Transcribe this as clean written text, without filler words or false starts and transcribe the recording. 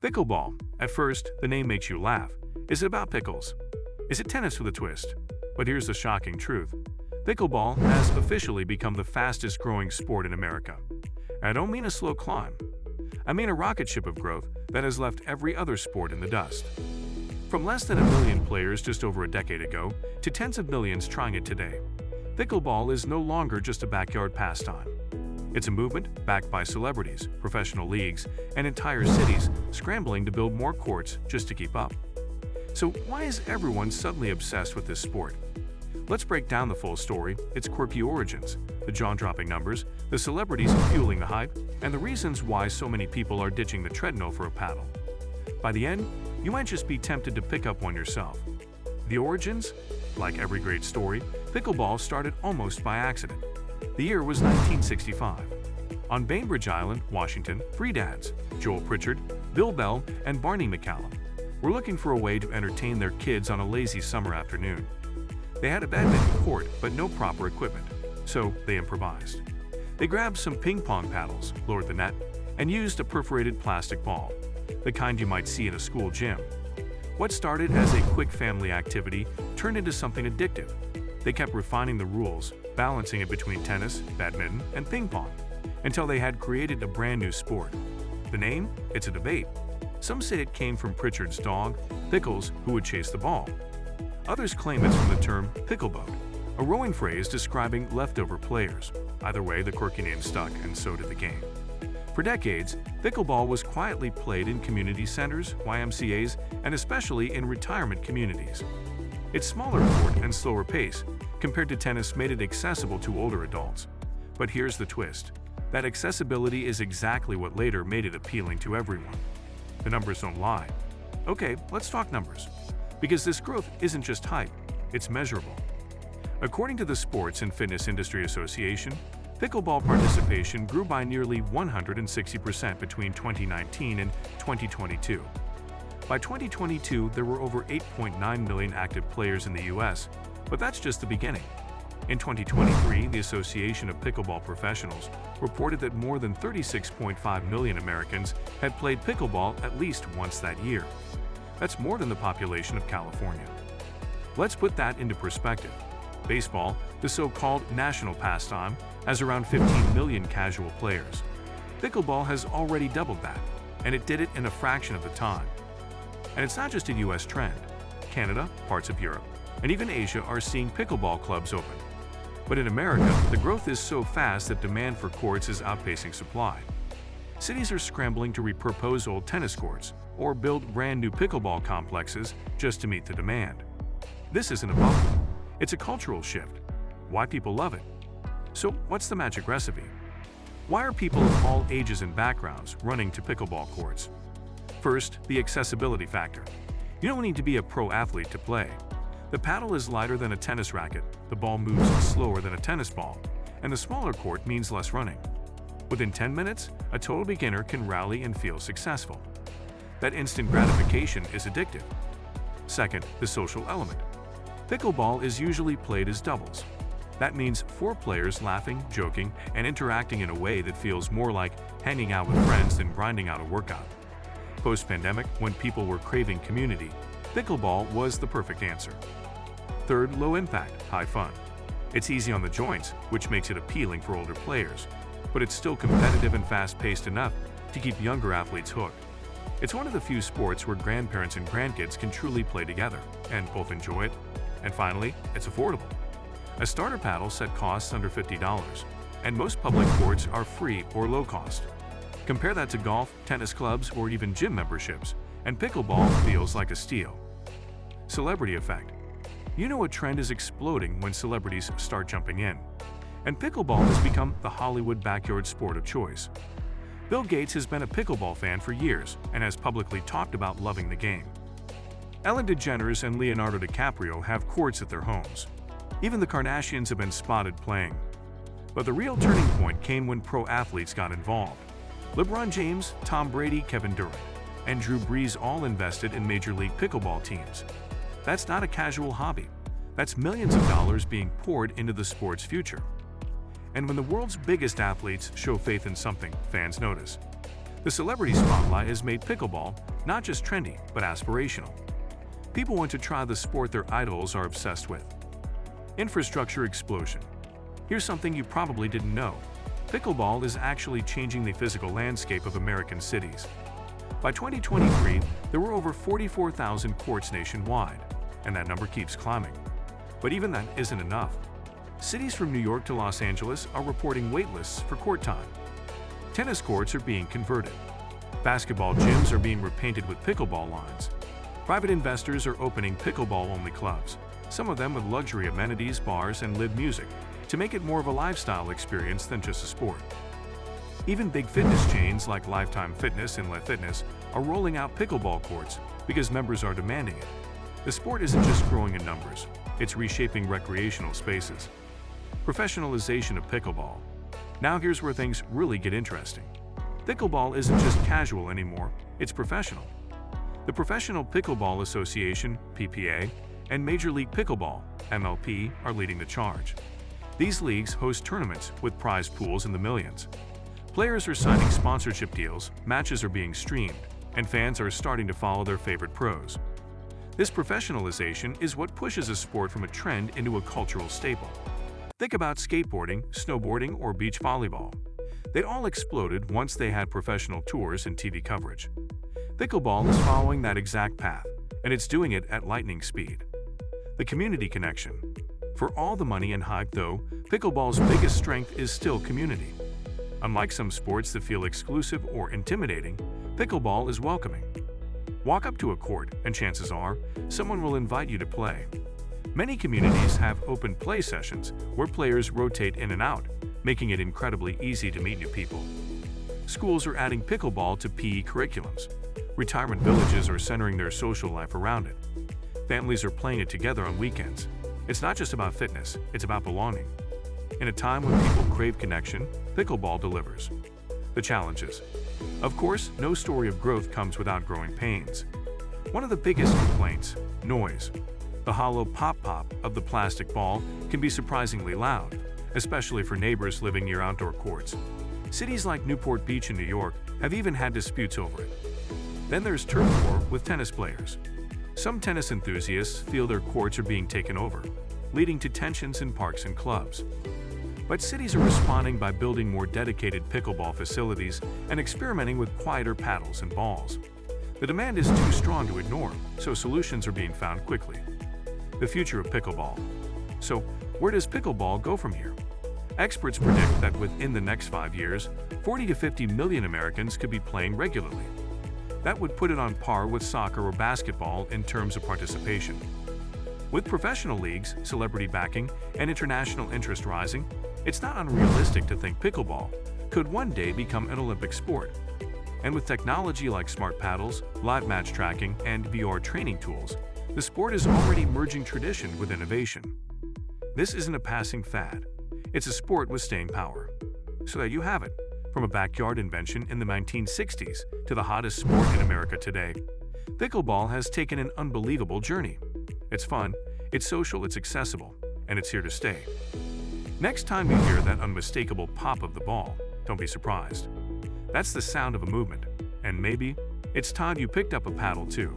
Pickleball. At first, the name makes you laugh. Is it about pickles? Is it tennis with a twist? But here's the shocking truth. Pickleball has officially become the fastest growing sport in America. And I don't mean a slow climb. I mean a rocket ship of growth that has left every other sport in the dust. From less than 1 million players just over a decade ago to tens of millions trying it today, pickleball is no longer just a backyard pastime. It's a movement backed by celebrities, professional leagues, and entire cities scrambling to build more courts just to keep up. So why is everyone suddenly obsessed with this sport? Let's break down the full story, its quirky origins, the jaw-dropping numbers, the celebrities fueling the hype, and the reasons why so many people are ditching the treadmill for a paddle. By the end, you might just be tempted to pick up one yourself. The origins? Like every great story, pickleball started almost by accident. The year was 1965. On Bainbridge Island, Washington, three dads, Joel Pritchard, Bill Bell, and Barney McCallum, were looking for a way to entertain their kids on a lazy summer afternoon. They had a badminton court, but no proper equipment, so they improvised. They grabbed some ping pong paddles, lowered the net, and used a perforated plastic ball, the kind you might see in a school gym. What started as a quick family activity turned into something addictive. They kept refining the rules, balancing it between tennis, badminton, and ping pong, until they had created a brand new sport. The name? It's a debate. Some say it came from Pritchard's dog, Pickles, who would chase the ball. Others claim it's from the term pickleboat, a rowing phrase describing leftover players. Either way, the quirky name stuck, and so did the game. For decades, pickleball was quietly played in community centers, YMCAs, and especially in retirement communities. Its smaller court and slower pace, compared to tennis, made it accessible to older adults. But here's the twist. That accessibility is exactly what later made it appealing to everyone. The numbers don't lie. Okay, let's talk numbers. Because this growth isn't just hype, it's measurable. According to the Sports and Fitness Industry Association, pickleball participation grew by nearly 160% between 2019 and 2022. By 2022, there were over 8.9 million active players in the US, but that's just the beginning. In 2023, the Association of Pickleball Professionals reported that more than 36.5 million Americans had played pickleball at least once that year. That's more than the population of California. Let's put that into perspective. Baseball, the so-called national pastime, has around 15 million casual players. Pickleball has already doubled that, and it did it in a fraction of the time. And it's not just a US trend. Canada, parts of Europe, and even Asia are seeing pickleball clubs open. But in America, the growth is so fast that demand for courts is outpacing supply. Cities are scrambling to repurpose old tennis courts or build brand new pickleball complexes just to meet the demand. This isn't a bubble. It's a cultural shift. Why people love it. So what's the magic recipe? Why are people of all ages and backgrounds running to pickleball courts? First, the accessibility factor. You don't need to be a pro athlete to play. The paddle is lighter than a tennis racket, the ball moves slower than a tennis ball, and the smaller court means less running. Within 10 minutes, a total beginner can rally and feel successful. That instant gratification is addictive. Second, the social element. Pickleball is usually played as doubles. That means 4 players laughing, joking, and interacting in a way that feels more like hanging out with friends than grinding out a workout. Post-pandemic, when people were craving community, pickleball was the perfect answer. Third, low impact, high fun. It's easy on the joints, which makes it appealing for older players, but it's still competitive and fast-paced enough to keep younger athletes hooked. It's one of the few sports where grandparents and grandkids can truly play together and both enjoy it. And finally, it's affordable. A starter paddle set costs under $50, and most public courts are free or low cost. Compare that to golf, tennis clubs, or even gym memberships, and pickleball feels like a steal. Celebrity effect. You know a trend is exploding when celebrities start jumping in. And pickleball has become the Hollywood backyard sport of choice. Bill Gates has been a pickleball fan for years and has publicly talked about loving the game. Ellen DeGeneres and Leonardo DiCaprio have courts at their homes. Even the Kardashians have been spotted playing. But the real turning point came when pro athletes got involved. LeBron James, Tom Brady, Kevin Durant, and Drew Brees all invested in Major League Pickleball teams. That's not a casual hobby. That's millions of dollars being poured into the sport's future. And when the world's biggest athletes show faith in something, fans notice. The celebrity spotlight has made pickleball not just trendy, but aspirational. People want to try the sport their idols are obsessed with. Infrastructure explosion. Here's something you probably didn't know. Pickleball is actually changing the physical landscape of American cities. By 2023, there were over 44,000 courts nationwide, and that number keeps climbing. But even that isn't enough. Cities from New York to Los Angeles are reporting waitlists for court time. Tennis courts are being converted. Basketball gyms are being repainted with pickleball lines. Private investors are opening pickleball-only clubs, some of them with luxury amenities, bars, and live music, to make it more of a lifestyle experience than just a sport. Even big fitness chains like Lifetime Fitness and Let Fitness are rolling out pickleball courts because members are demanding it. The sport isn't just growing in numbers, it's reshaping recreational spaces. Professionalization of pickleball. Now here's where things really get interesting. Pickleball isn't just casual anymore, it's professional. The Professional Pickleball Association, PPA, and Major League Pickleball, MLP, are leading the charge. These leagues host tournaments with prize pools in the millions. Players are signing sponsorship deals, matches are being streamed, and fans are starting to follow their favorite pros. This professionalization is what pushes a sport from a trend into a cultural staple. Think about skateboarding, snowboarding, or beach volleyball. They all exploded once they had professional tours and TV coverage. Pickleball is following that exact path, and it's doing it at lightning speed. The community connection. For all the money and hype, though, pickleball's biggest strength is still community. Unlike some sports that feel exclusive or intimidating, pickleball is welcoming. Walk up to a court, and chances are, someone will invite you to play. Many communities have open play sessions where players rotate in and out, making it incredibly easy to meet new people. Schools are adding pickleball to PE curriculums. Retirement villages are centering their social life around it. Families are playing it together on weekends. It's not just about fitness, it's about belonging. In a time when people crave connection, pickleball delivers. The challenges. Of course, no story of growth comes without growing pains. One of the biggest complaints, noise. The hollow pop-pop of the plastic ball can be surprisingly loud, especially for neighbors living near outdoor courts. Cities like Newport Beach in New York have even had disputes over it. Then there's turf war with tennis players. Some tennis enthusiasts feel their courts are being taken over, leading to tensions in parks and clubs. But cities are responding by building more dedicated pickleball facilities and experimenting with quieter paddles and balls. The demand is too strong to ignore, so solutions are being found quickly. The future of pickleball. So, where does pickleball go from here? Experts predict that within the next 5 years, 40 to 50 million Americans could be playing regularly. That would put it on par with soccer or basketball in terms of participation. With professional leagues, celebrity backing, and international interest rising, it's not unrealistic to think pickleball could one day become an Olympic sport. And with technology like smart paddles, live match tracking, and VR training tools, the sport is already merging tradition with innovation. This isn't a passing fad. It's a sport with staying power. So there you have it. From a backyard invention in the 1960s to the hottest sport in America today, pickleball has taken an unbelievable journey. It's fun, it's social, it's accessible, and it's here to stay. Next time you hear that unmistakable pop of the ball, don't be surprised. That's the sound of a movement, and maybe it's time you picked up a paddle too.